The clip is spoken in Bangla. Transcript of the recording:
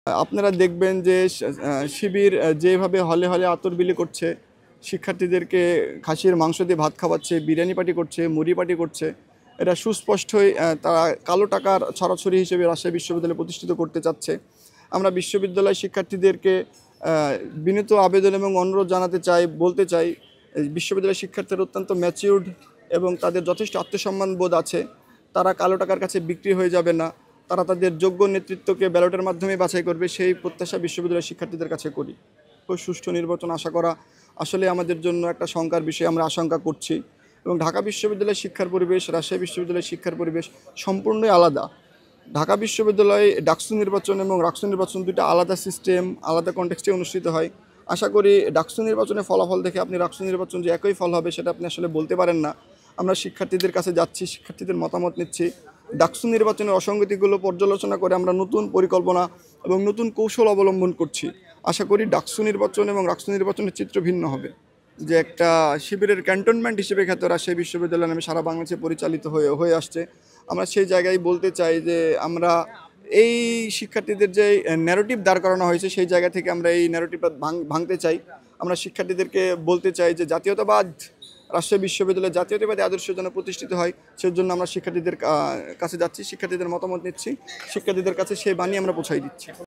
আপনারা দেখবেন যে শিবির যেভাবে হলে হলে আতরবিলি করছে, শিক্ষার্থীদেরকে খাসির মাংস দিয়ে ভাত খাওয়াচ্ছে, বিরিয়ানি পার্টি করছে, মুড়ি পার্টি করছে। এটা সুস্পষ্টই তারা কালো টাকার ছড়াছড়ি হিসেবে রাজশাহী বিশ্ববিদ্যালয় প্রতিষ্ঠিত করতে চাচ্ছে। আমরা বিশ্ববিদ্যালয় শিক্ষার্থীদেরকে বিনীত আবেদন এবং অনুরোধ জানাতে চাই, বলতে চাই, বিশ্ববিদ্যালয় শিক্ষার্থীরা অত্যন্ত ম্যাচিউরড এবং তাদের যথেষ্ট আত্মসম্মান বোধ আছে। তারা কালো টাকার কাছে বিক্রি হয়ে যাবে না। তারা তাদের যোগ্য নেতৃত্বকে ব্যালটের মাধ্যমে বাছাই করবে, সেই প্রত্যাশা বিশ্ববিদ্যালয়ের শিক্ষার্থীদের কাছে করি। সুষ্ঠু নির্বাচন আশা করা আসলে আমাদের জন্য একটা শঙ্কার বিষয়, আমরা আশঙ্কা করছি। এবং ঢাকা বিশ্ববিদ্যালয়ের শিক্ষার পরিবেশ, রাজশাহী বিশ্ববিদ্যালয়ের শিক্ষার পরিবেশ সম্পূর্ণই আলাদা। ঢাকা বিশ্ববিদ্যালয়ে ডাকসু নির্বাচন এবং রাকসু নির্বাচন দুটো আলাদা সিস্টেম, আলাদা কনটেক্সটে অনুষ্ঠিত হয়। আশা করি ডাকসু নির্বাচনের ফলাফল দেখে আপনি রাকসু নির্বাচন যে একই ফল হবে সেটা আপনি আসলে বলতে পারেন না। আমরা শিক্ষার্থীদের কাছে যাচ্ছি, শিক্ষার্থীদের মতামত নিচ্ছি। ডাকসু নির্বাচনের অসঙ্গতিগুলো পর্যালোচনা করে আমরা নতুন পরিকল্পনা এবং নতুন কৌশল অবলম্বন করছি। আশা করি ডাকসু নির্বাচন এবং রাকসু নির্বাচনের চিত্র ভিন্ন হবে। যে একটা শিবিরের ক্যান্টনমেন্ট হিসেবে খ্যাত রাজশাহী বিশ্ববিদ্যালয় নামে সারা বাংলাদেশে পরিচালিত হয়ে আসছে। আমরা সেই জায়গায় বলতে চাই যে আমরা এই শিক্ষার্থীদের যে ন্যারেটিভ দাঁড় করানো হয়েছে সেই জায়গা থেকে আমরা এই ন্যারেটিভটা ভাঙতে চাই। আমরা শিক্ষার্থীদেরকে বলতে চাই যে জাতীয়তাবাদ, রাজশাহী বিশ্ববিদ্যালয়ে জাতীয়তাবাদী আদর্শ যেন প্রতিষ্ঠিত হয়, সেজন্য আমরা শিক্ষার্থীদের কাছে যাচ্ছি, শিক্ষার্থীদের মতামত নিচ্ছি, শিক্ষার্থীদের কাছে সেই বাণী আমরা পৌঁছাই দিচ্ছি।